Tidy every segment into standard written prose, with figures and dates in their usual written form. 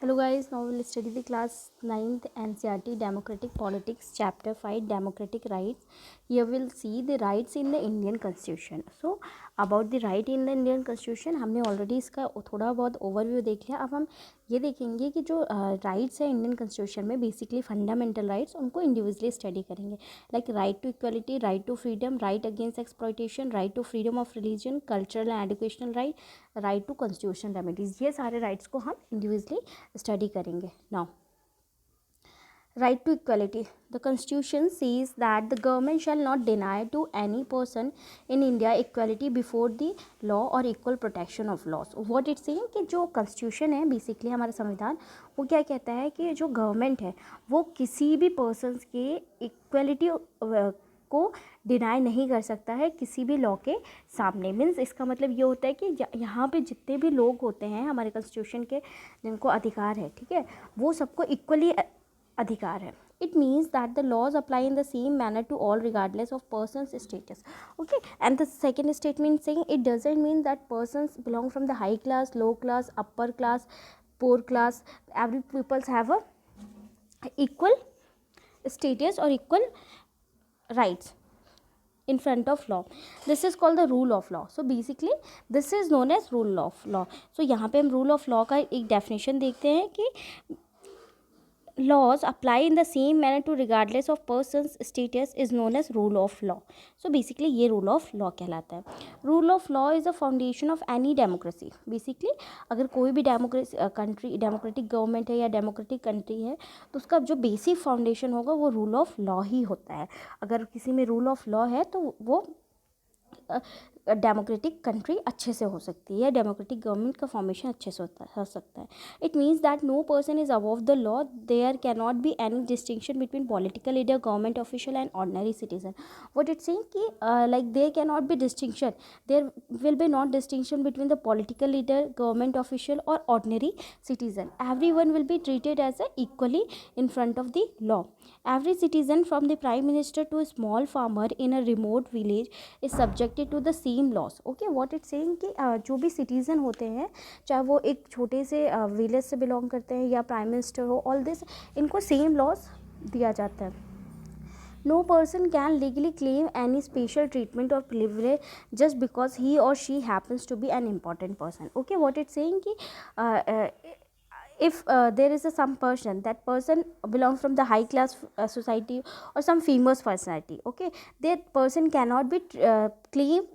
Hello guys, now we'll study the class 9th NCERT Democratic Politics chapter 5 Democratic Rights. Here we'll see the rights in the Indian Constitution. So about the right in the Indian Constitution हमने already इसका थोड़ा बहुत overview देख लिया. अब हम ये देखेंगे कि जो राइट्स है इंडियन कॉन्स्टिट्यूशन में बेसिकली फंडामेंटल राइट्स उनको इंडिविजुअली स्टडी करेंगे. Like right to equality, right to freedom, right against exploitation, right to freedom of religion, cultural and educational right, right to constitution remedies. ये सारे rights को हम individually study करेंगे. Now right to equality. The constitution says that the government shall not deny to any person in India equality before the law or equal protection of laws. What it's saying कि जो constitution है basically हमारा संविधान वो क्या कहता है कि जो गवर्नमेंट है वो किसी भी पर्सन्स के इक्वलिटी को डिनाई नहीं कर सकता है किसी भी लॉ के सामने. मीन्स इसका मतलब ये होता है कि यहाँ पे जितने भी लोग होते हैं हमारे कॉन्स्टिट्यूशन के जिनको अधिकार है, ठीक है, वो सबको इक्वली अधिकार है. It means that the laws apply in the same manner to all regardless of person's status. Okay, and the second statement saying it doesn't mean that persons belong from the high class, low class, upper class, poor class. Every peoples have a equal status or equal rights in front of law. This is called the rule of law. So basically this is known as rule of law. So यहाँ पे हम rule of law का एक definition देखते हैं कि laws apply in the same manner to regardless of person's status is known as rule of law. So basically ये rule of law कहलाता है. Rule of law is the foundation of any democracy. Basically अगर कोई भी country democratic government है या democratic country है तो उसका जो बेसिक फाउंडेशन होगा वो रूल ऑफ लॉ ही होता है. अगर किसी में रूल ऑफ लॉ है तो वो डेमोक्रेटिक कंट्री अच्छे से हो सकती है, डेमोक्रेटिक गवर्नमेंट का फॉर्मेशन अच्छे से हो सकता है. It means that no person is above the law. There can not be any distinction between political leader, government official and ordinary citizen. What it saying कि like there can not be distinction, there will be not distinction between the political leader, government official और ordinary citizen. Every one will be treated as a equally in front of the law. Every citizen from the prime minister to a small farmer in a remote village is subjected to the same laws. Okay, what it's saying कि जो भी citizen होते हैं चाहे वो एक छोटे से विलेज से बिलोंग करते हैं या प्राइम मिनिस्टर हो, ऑल दिस इनको सेम लॉज दिया जाता है. No person can legally claim any special treatment or privilege just because he or she happens to be an important person. Okay, what it's saying कि if there is some person, that person belongs from the high class society or some famous personality, okay, that person cannot be claim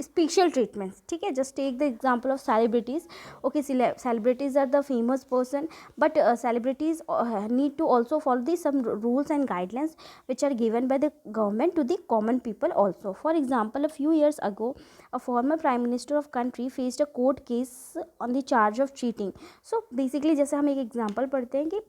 special treatments. ठीक है, just take the example of celebrities. Okay, celebrities are the famous person, but celebrities need to also follow the some rules and guidelines which are given by the government to the common people also. For example, a few years ago a former prime minister of country faced a court case on the charge of cheating. So basically जैसे हम एक example पढ़ते हैं कि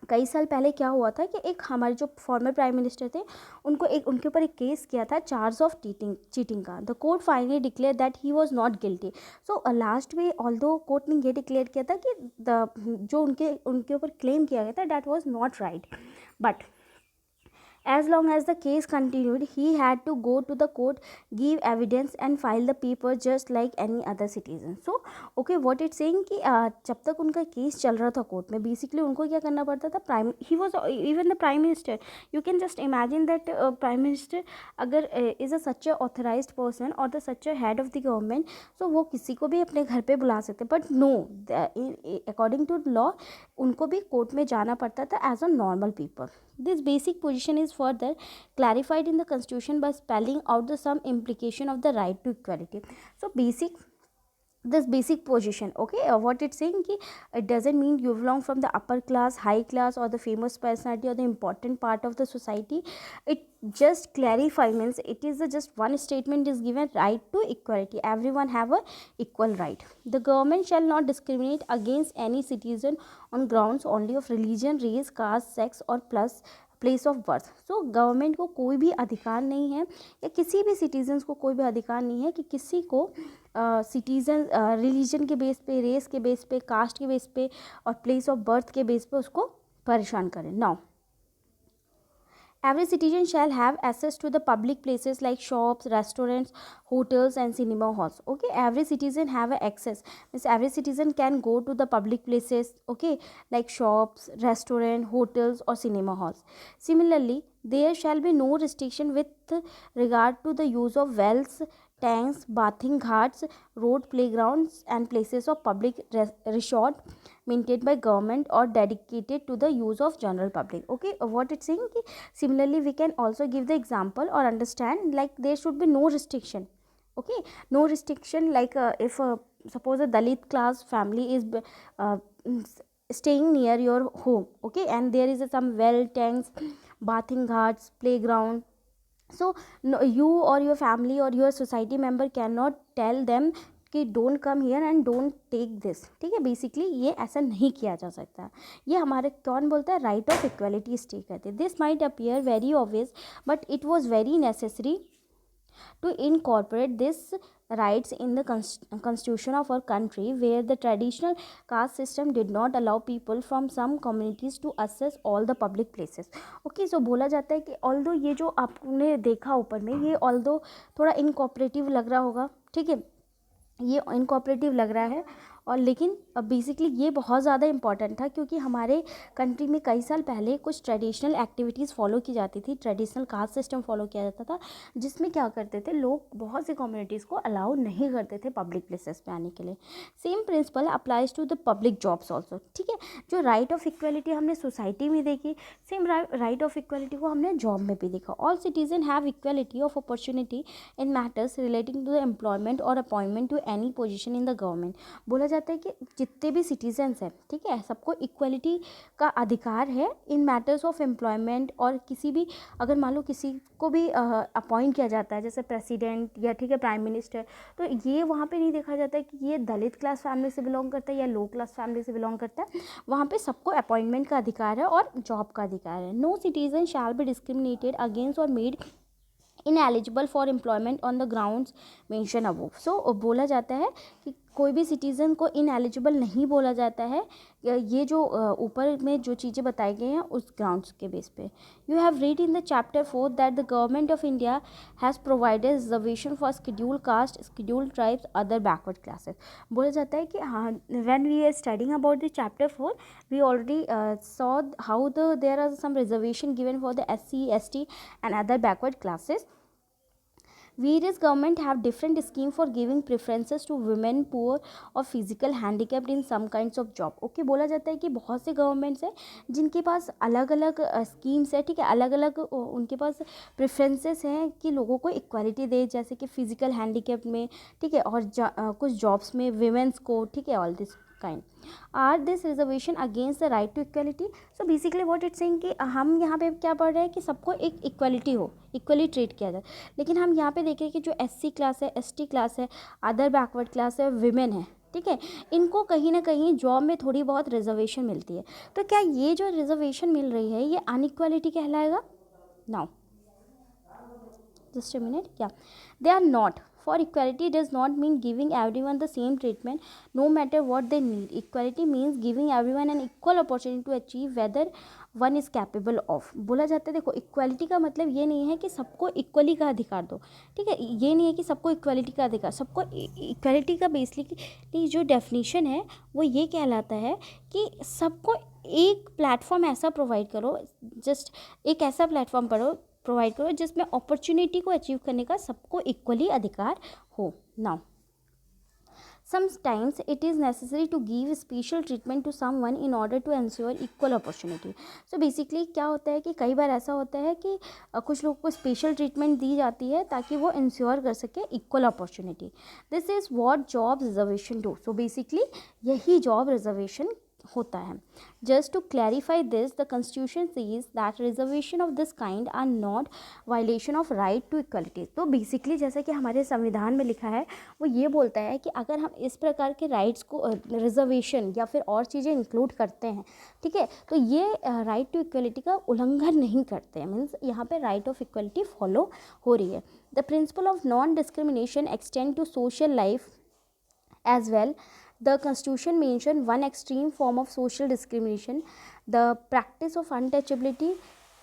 कई साल पहले क्या हुआ था कि एक हमारे जो फॉर्मर प्राइम मिनिस्टर थे उनके ऊपर एक केस किया था चार्ज ऑफ चीटिंग का. The court finally declare that he was not guilty. So last में ऑल्दो कोर्ट ने ये डिक्लेयर किया था कि जो उनके ऊपर क्लेम किया गया था that was not right. But as long as the case continued, he had to go to the court, give evidence and file the paper just like any other citizen. So okay, what it's saying कि जब तक उनका case चल रहा था court में basically उनको क्या करना पड़ता था. He was even the prime minister. You can just imagine that prime minister अगर is a such a authorized person और the such a head of the government, so वो किसी को भी अपने घर पे बुला सकते. But no, according to law उनको भी कोर्ट में जाना पड़ता था as a normal people. This basic position is further clarified in the constitution by spelling out the some implication of the right to equality. So this basic position, okay, what it's saying ki it doesn't mean you belong from the upper class, high class or the famous personality or the important part of the society. It just clarify, means it is just one statement is given, right to equality. Everyone have a equal right. The government shall not discriminate against any citizen on grounds only of religion, race, caste, sex or plus place of birth. So government को कोई भी अधिकार नहीं है या किसी भी citizens को कोई भी अधिकार नहीं है कि किसी को सिटीजन रिलीजन के बेस पे, रेस के बेस पे, कास्ट के बेस पे और प्लेस ऑफ बर्थ के बेस पे उसको परेशान करें. Now Every citizen shall have access to the public places like shops, restaurants, hotels and cinema halls. Okay, every citizen have a access, means every citizen can go to the public places, okay, like shops, restaurant, hotels or cinema halls. Similarly, there shall be no restriction with regard to the use of wells, tanks, bathing ghats, road, playgrounds and places of public resort maintained by government or dedicated to the use of general public. Okay, what it's saying ki, similarly we can also give the example or understand like there should be no restriction. Okay, no restriction like if suppose a Dalit class family is uh, staying near your home, okay, and there is some well, tanks, bathing ghats, playground, so no, you or your family or your society member cannot tell them कि don't come here and don't take this. ठीक है, basically ये ऐसा नहीं किया जा सकता. ये हमारे कौन बोलता है, राइट ऑफ इक्वालिटी स्टे करते. This might appear very obvious but it was very necessary to incorporate this rights in the constitution of our country, where the traditional caste system did not allow people from some communities to access all the public places. Okay, so बोला जाता है कि although ये जो आपने देखा ऊपर में, ये although थोड़ा इनकॉपरेटिव लग रहा होगा, ठीक है, ये इनकॉपरेटिव लग रहा है, और लेकिन बेसिकली ये बहुत ज़्यादा इंपॉर्टेंट था क्योंकि हमारे कंट्री में कई साल पहले कुछ ट्रेडिशनल एक्टिविटीज़ फॉलो की जाती थी, ट्रेडिशनल कास्ट सिस्टम फॉलो किया जाता था, जिसमें क्या करते थे लोग, बहुत सी कम्युनिटीज़ को अलाउ नहीं करते थे पब्लिक प्लेसेस पे आने के लिए. Same principle applies to the public jobs also. ठीक है, जो राइट ऑफ इक्वलिटी हमने सोसाइटी में देखी, सेम राइट ऑफ इक्वलिटी को हमने जॉब में भी देखा. All citizen have equality of opportunity in matters relating to the employment और appointment to any position in the government. बोला जाता है कि जितने भी सिटीजन्स हैं, ठीक है, सबको इक्वलिटी का अधिकार है इन मैटर्स ऑफ एम्प्लॉयमेंट, और किसी भी अगर मान लो किसी को भी अपॉइंट किया जाता है जैसे प्रेसिडेंट या ठीक है प्राइम मिनिस्टर, तो ये वहाँ पे नहीं देखा जाता है कि ये दलित क्लास फैमिली से बिलोंग करता है या लो क्लास फैमिली से बिलोंग करता है. वहाँ पे सबको अपॉइंटमेंट का अधिकार है और जॉब का अधिकार है. No citizen shall be discriminated against और made ineligible for employment on the grounds mention above. So बोला जाता है कि कोई भी सिटीज़न को इनएलिजिबल नहीं बोला जाता है, ये जो ऊपर में जो चीज़ें बताई गई हैं उस ग्राउंड्स के बेस पे. You have read in the chapter 4 that the government of India has provided reservation for scheduled caste, scheduled tribes, other backward classes. बोला जाता है कि हाँ, when we are studying about the chapter 4 we already saw how there are some reservation given for the SC, ST and other backward classes. Various government have different scheme for giving preferences to women, poor और physical handicapped in some kinds of job. Okay, बोला जाता है कि बहुत से governments हैं जिनके पास अलग अलग स्कीम्स है, ठीक है, अलग अलग उनके पास प्रेफरेंसेस हैं कि लोगों को इक्वालिटी दे, जैसे कि फिजिकल हैंडीकैप में, ठीक है, और कुछ जॉब्स में विमेंस को, ठीक है, all this kind. Are this reservation against the right to equality? So basically what it's saying कि हम यहाँ पे क्या पढ़ रहे हैं कि सबको एक इक्वलिटी हो, इक्वली ट्रीट किया जाए. लेकिन हम यहाँ पे देख रहे हैं कि जो SC क्लास है, ST क्लास है, अदर बैकवर्ड क्लास है, विमेन है, ठीक है, इनको कहीं ना कहीं जॉब में थोड़ी बहुत रिजर्वेशन मिलती है. तो क्या ये जो रिजर्वेशन मिल रही है ये अनइक्वालिटी कहलाएगा? Now just a minute. Yeah, they are not. For equality does not mean giving everyone the same treatment no matter what they need. Equality means giving everyone an equal opportunity to achieve whether one is capable of. बोला जाता है, देखो equality का मतलब ये नहीं है कि सबको इक्वली का अधिकार दो, ठीक है, ये नहीं है कि सबको इक्वालिटी का अधिकार, सबको इक्वालिटी का बेसिकली जो डेफिनेशन है वो ये कहलाता है कि सबको एक प्लेटफॉर्म ऐसा प्रोवाइड करो, जस्ट एक ऐसा प्लेटफॉर्म प्रोवाइड करो जिसमें अपॉर्चुनिटी को अचीव करने का सबको इक्वली अधिकार हो. Now sometimes it is necessary to give special treatment to someone in order to ensure equal opportunity. So basically क्या होता है कि कई बार ऐसा होता है कि कुछ लोगों को स्पेशल ट्रीटमेंट दी जाती है ताकि वो इंश्योर कर सके equal opportunity. This is what job reservation do. So basically यही जॉब रिजर्वेशन होता है. Just to clarify this, the constitution says that reservation of this kind are not violation of right to equality. तो basically जैसे कि हमारे संविधान में लिखा है वो ये बोलता है कि अगर हम इस प्रकार के राइट्स को रिजर्वेशन या फिर और चीज़ें इंक्लूड करते हैं, ठीक है, तो ये राइट टू इक्वलिटी का उल्लंघन नहीं करते हैं. मीन्स यहाँ पे राइट ऑफ इक्वलिटी फॉलो हो रही है. The principle of non discrimination extend to social life as well. The Constitution mentioned one extreme form of social discrimination, the practice of untouchability,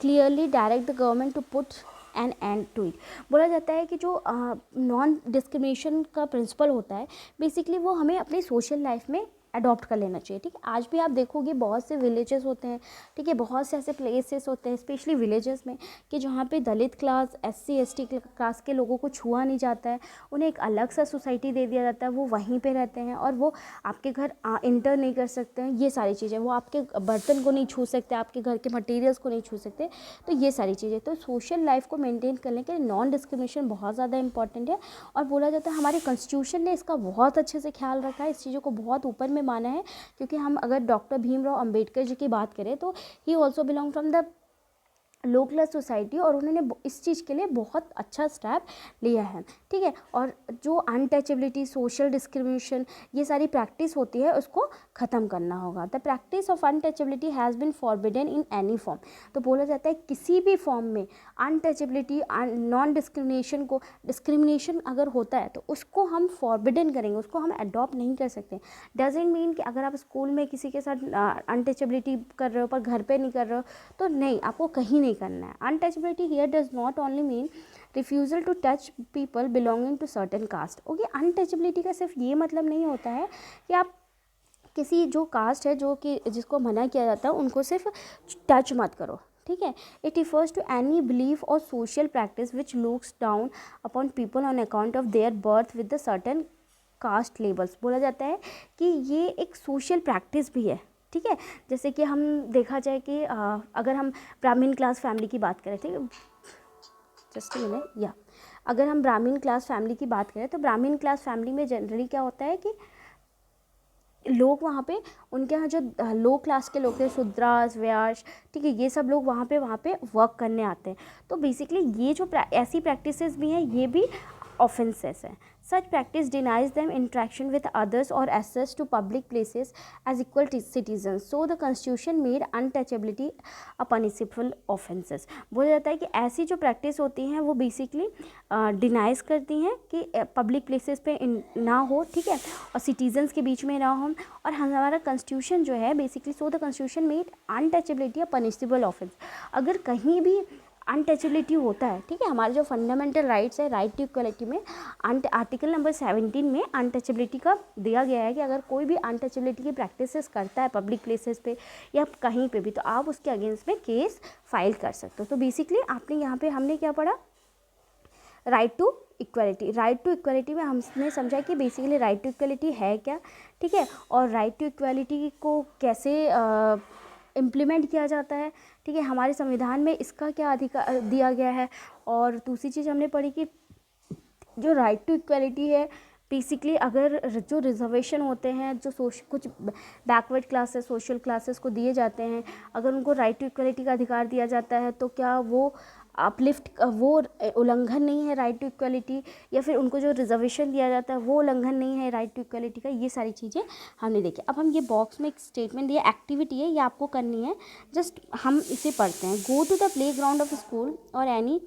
clearly direct the government to put an end to it. बोला जाता है कि जो non discrimination का principal होता है basically वो हमें अपनी सोशल लाइफ में अडॉप्ट कर लेना चाहिए। ठीक है, आज भी आप देखोगे बहुत से विलेजेस होते हैं, ठीक है, बहुत से ऐसे प्लेसेस होते हैं स्पेशली विलेजेस में कि जहाँ पे दलित क्लास, SC ST क्लास के लोगों को छुआ नहीं जाता है, उन्हें एक अलग सा सोसाइटी दे दिया जाता है, वो वहीं पे रहते हैं और वो आपके घर इंटर नहीं कर सकते हैं। ये सारी चीज़ें, वो आपके बर्तन को नहीं छू सकते, आपके घर के मटेरियल्स को नहीं छू सकते। तो ये सारी चीज़ें, तो सोशल लाइफ को मेंटेन करने के लिए नॉन डिस्क्रिमिनेशन बहुत ज़्यादा इंपॉर्टेंट है। और बोला जाता है हमारे कॉन्स्टिट्यूशन ने इसका बहुत अच्छे से ख्याल रखा है, इस चीज़ों को बहुत ऊपर में माना है। क्योंकि हम अगर डॉक्टर भीमराव अंबेडकर जी की बात करें तो he also belong from the low class society और उन्होंने इस चीज़ के लिए बहुत अच्छा स्टेप लिया है। ठीक है, और जो अनटचेबिलिटी, सोशल डिस्क्रिमिनेशन, ये सारी प्रैक्टिस होती है उसको ख़त्म करना होगा। The practice of untouchability has been forbidden in any form. तो बोला जाता है किसी भी फॉर्म में अनटचेबिलिटी, नॉन डिस्क्रिमिनेशन को, डिस्क्रिमिनेशन अगर होता है तो उसको हम फॉरबिडन करेंगे, उसको हम अडॉप्ट नहीं कर सकते। डजेंट मीन कि अगर आप स्कूल में किसी के साथ अनटचेबिलिटी कर रहे हो पर घर पे नहीं कर रहे हो तो नहीं, आपको कहीं नहीं करना है। Untouchability here does not only mean refusal to touch people belonging to certain caste. Okay, untouchability का सिर्फ ये मतलब नहीं होता है कि आप किसी जो कास्ट है जो कि जिसको मना किया जाता है उनको सिर्फ टच मत करो। ठीक है, it refers to any belief और social practice which looks down upon people on account of their birth with the certain caste labels. बोला जाता है कि ये एक सोशल प्रैक्टिस भी है। ठीक है, जैसे कि हम देखा जाए कि अगर हम ब्राह्मण क्लास फैमिली की बात करें, ठीक है, जस्ट मिनट, या अगर हम ब्राह्मण क्लास फैमिली की बात करें तो ब्राह्मण क्लास फैमिली में जनरली क्या होता है कि लोग वहाँ पे, उनके यहाँ जो लो क्लास के लोग थे, शूद्रास, व्यास, ठीक है, ये सब लोग वहाँ पे वर्क करने आते हैं। तो बेसिकली ये जो ऐसी प्रैक्टिसेस भी हैं ये भी ऑफेंसेस हैं। Such practice denies them interaction with others or access to public places as equal citizens. So the Constitution made untouchability a punishable offences. बोला जाता है कि ऐसी जो प्रैक्टिस होती हैं वो बेसिकली डिनाइज करती हैं कि पब्लिक प्लेसेस पे ना हो, ठीक है, और सिटीजन्स के बीच में ना हो। और हमारा कॉन्स्टिट्यूशन जो है basically, so the constitution made untouchability a punishable offence. अगर कहीं भी अनटचेबिलिटी होता है, ठीक है, हमारे जो फंडामेंटल राइट्स है, राइट टू इक्वलिटी में आर्टिकल नंबर 17 में अनटचेबिलिटी का दिया गया है कि अगर कोई भी अनटचेबिलिटी की प्रैक्टिसेस करता है पब्लिक प्लेसेस पे या कहीं पे भी तो आप उसके अगेंस्ट में केस फाइल कर सकते हो। तो बेसिकली आपने यहाँ पे हमने क्या पढ़ा, right to equality. Right to equality में हमने समझा कि बेसिकली राइट टू इक्वलिटी है क्या, ठीक है, और राइट टू इक्वलिटी को कैसे इम्प्लीमेंट किया जाता है, ठीक है, हमारे संविधान में इसका क्या अधिकार दिया गया है। और दूसरी चीज़ हमने पढ़ी कि जो राइट टू इक्वलिटी है बेसिकली अगर जो रिजर्वेशन होते हैं, जो कुछ बैकवर्ड क्लासेस, सोशल क्लासेस को दिए जाते हैं, अगर उनको राइट टू इक्वलिटी का अधिकार दिया जाता है तो क्या वो अपलिफ्ट, वो उल्लंघन नहीं है राइट टू इक्वलिटी, या फिर उनको जो रिजर्वेशन दिया जाता है वो उल्लंघन नहीं है राइट टू इक्वलिटी का। ये सारी चीज़ें हमने देखी। अब हम ये बॉक्स में एक स्टेटमेंट दिया, एक्टिविटी है, ये आपको करनी है, जस्ट हम इसे पढ़ते हैं। Go to the play ground of school और any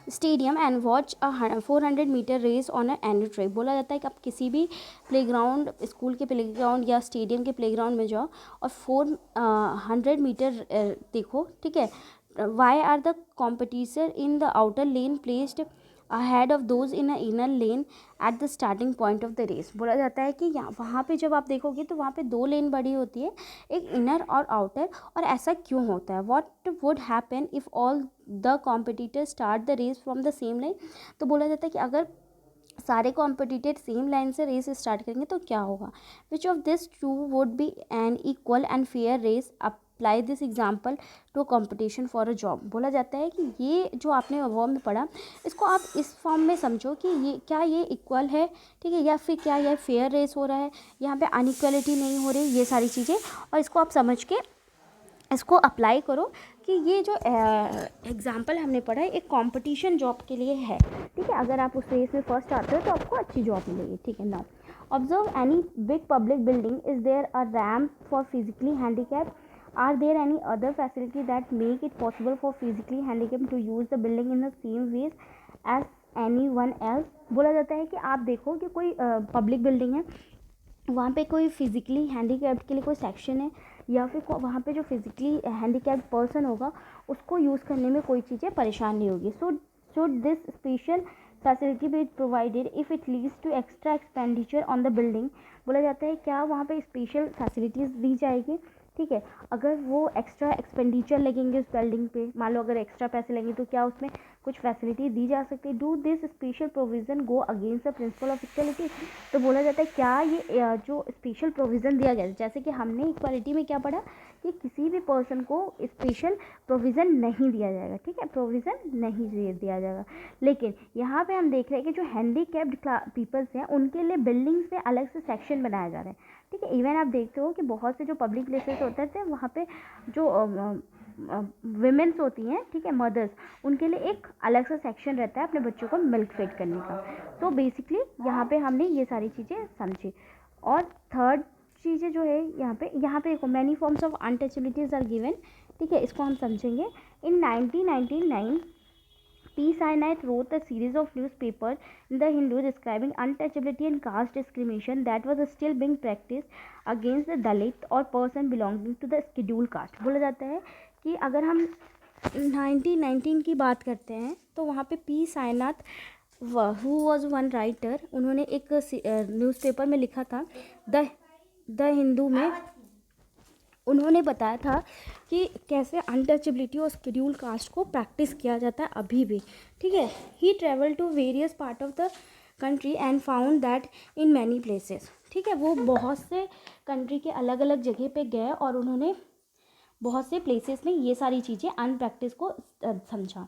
stadium and watch 400 metre race on a any track. बोला जाता है कि आप किसी भी प्लेग्राउंड, स्कूल के प्लेग्राउंड या स्टेडियम के प्लेग्राउंड में जाओ और 400 मीटर देखो, ठीक है। Why are the competitor in the outer lane placed ahead of those in a inner lane at the starting point of the race. बोला जाता है कि यहाँ वहाँ पे जब आप देखोगे तो वहाँ पे 2 लेन बड़ी होती है, एक इनर और आउटर। और ऐसा क्यों होता है, what would happen if all the competitor start the race from the same line. तो बोला जाता है कि अगर सारे कॉम्पिटिटर सेम लाइन से रेस स्टार्ट करेंगे तो क्या होगा। Which of this two would be an equal and fair race, apply this example to competition for a job. बोला जाता है कि ये जो आपने वर्ब में पढ़ा इसको आप इस फॉर्म में समझो कि ये क्या, ये इक्वल है, ठीक है, या फिर क्या यह फेयर रेस हो रहा है, यहाँ पे अनइक्वलिटी नहीं हो रही, ये सारी चीज़ें। और इसको आप समझ के इसको अप्लाई करो कि ये जो एग्जाम्पल हमने पढ़ा है एक कंपटीशन जॉब के लिए है, ठीक है। अगर आप उस रेस में फर्स्ट आते हो तो आपको अच्छी जॉब मिलेगी, ठीक है। Now observe any big public building, is there a ramp for physically handicap, are there any other facility that make it possible for physically handicap to use the building in the same ways as anyone else. बोला जाता है कि आप देखो कि कोई public building है वहाँ पे कोई फिज़िकली हैंडीकैप्ड के लिए कोई सेक्शन है, या फिर वहाँ पे जो फिज़िकली हैंडीकैप्ड पर्सन होगा उसको यूज़ करने में कोई चीज़ें परेशान नहीं होगी. So this special facility be provided if it leads to extra expenditure on the building. बोला जाता है क्या वहाँ पे स्पेशल फैसिलिटीज़ दी जाएगी. ठीक है, अगर वो एक्स्ट्रा एक्सपेंडिचर लगेंगे उस बिल्डिंग पे, मान लो अगर एक्स्ट्रा पैसे लगेंगे तो क्या उसमें कुछ फैसिलिटी दी जा सकती है. Do this special provision go against the principle of equality. तो बोला जाता है क्या ये जो स्पेशल प्रोविज़न दिया गया है, जैसे कि हमने इक्वालिटी में क्या पढ़ा कि किसी भी पर्सन को स्पेशल प्रोविज़न नहीं दिया जाएगा. ठीक है, प्रोविज़न नहीं दिया जाएगा. लेकिन यहाँ पे हम देख रहे हैं कि जो हैंडीकैप्ड पीपल्स हैं उनके लिए बिल्डिंग्स में अलग से सेक्शन बनाया जा रहा है. ठीक है, इवन आप देखते हो कि बहुत से जो पब्लिक प्लेसेस होते थे वहाँ पे जो विमेंस होती हैं, ठीक है, मदर्स, उनके लिए एक अलग सा सेक्शन रहता है अपने बच्चों को मिल्क फीड करने का. तो बेसिकली यहाँ पे हमने ये सारी चीज़ें समझी. और थर्ड चीज़ें जो है यहाँ पे देखो many forms of untouchabilities are given. ठीक है, इसको हम समझेंगे. इन 1999 P. Sainath wrote a series of newspapers in the Hindu describing untouchability and caste discrimination that was still being practiced against the Dalit or person belonging to the scheduled caste. बोला जाता है कि अगर हम 1919 की बात करते हैं तो वहाँ पे P Sainath who was one writer, उन्होंने एक न्यूज़पेपर में लिखा था द हिंदू में. उन्होंने बताया था कि कैसे अनटचेबिलिटी और शेड्यूल कास्ट को प्रैक्टिस किया जाता है अभी भी. ठीक है, he travel to various part of the country and found that in many places. ठीक है, वो बहुत से कंट्री के अलग अलग जगह पे गए और उन्होंने बहुत से प्लेसेस में ये सारी चीज़ें अनप्रैक्टिस को समझा.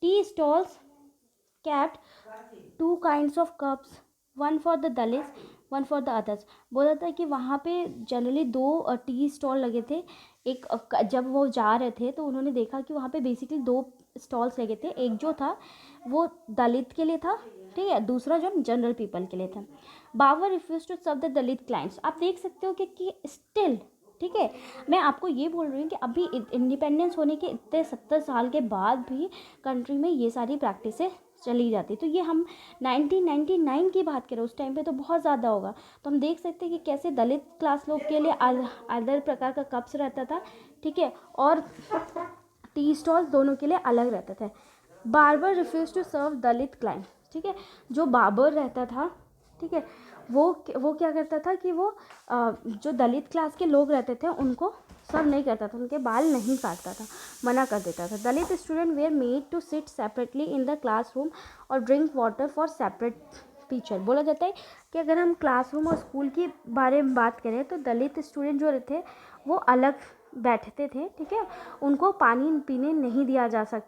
Tea stalls kept two kinds of cups, one for the Dalits, one for the others. बोला था कि वहाँ पे जनरली दो टी स्टॉल लगे थे. एक जब वो जा रहे थे तो उन्होंने देखा कि वहाँ पे बेसिकली दो स्टॉल्स लगे थे. एक जो था वो दलित के लिए था, ठीक है, दूसरा जो जनरल पीपल के लिए था. Barber refuse to serve the Dalit clients. आप देख सकते हो कि स्टिल, ठीक है, मैं आपको ये बोल रही हूँ कि अभी इंडिपेंडेंस होने के इतने 70 साल के बाद भी कंट्री में ये सारी प्रैक्टिसें चली जाती. तो ये हम 1999 की बात करें, उस टाइम पे तो बहुत ज़्यादा होगा. तो हम देख सकते हैं कि कैसे दलित क्लास लोग के लिए अदर प्रकार का कप्स रहता था. ठीक है, और टी स्टॉल्स दोनों के लिए अलग रहता था. Barber refuse to serve Dalit client. ठीक है, जो बाबर रहता था, ठीक है, वो क्या करता था कि वो जो दलित क्लास के लोग रहते थे उनको सर्व नहीं करता था, उनके बाल नहीं काटता था, मना कर देता था. Dalit student were made to sit separately in the classroom और drink water for separate teacher. बोला जाता है कि अगर हम क्लासरूम और स्कूल के बारे में बात करें तो दलित स्टूडेंट जो रहते वो अलग बैठते थे. ठीक है, उनको पानी पीने नहीं दिया जा सकता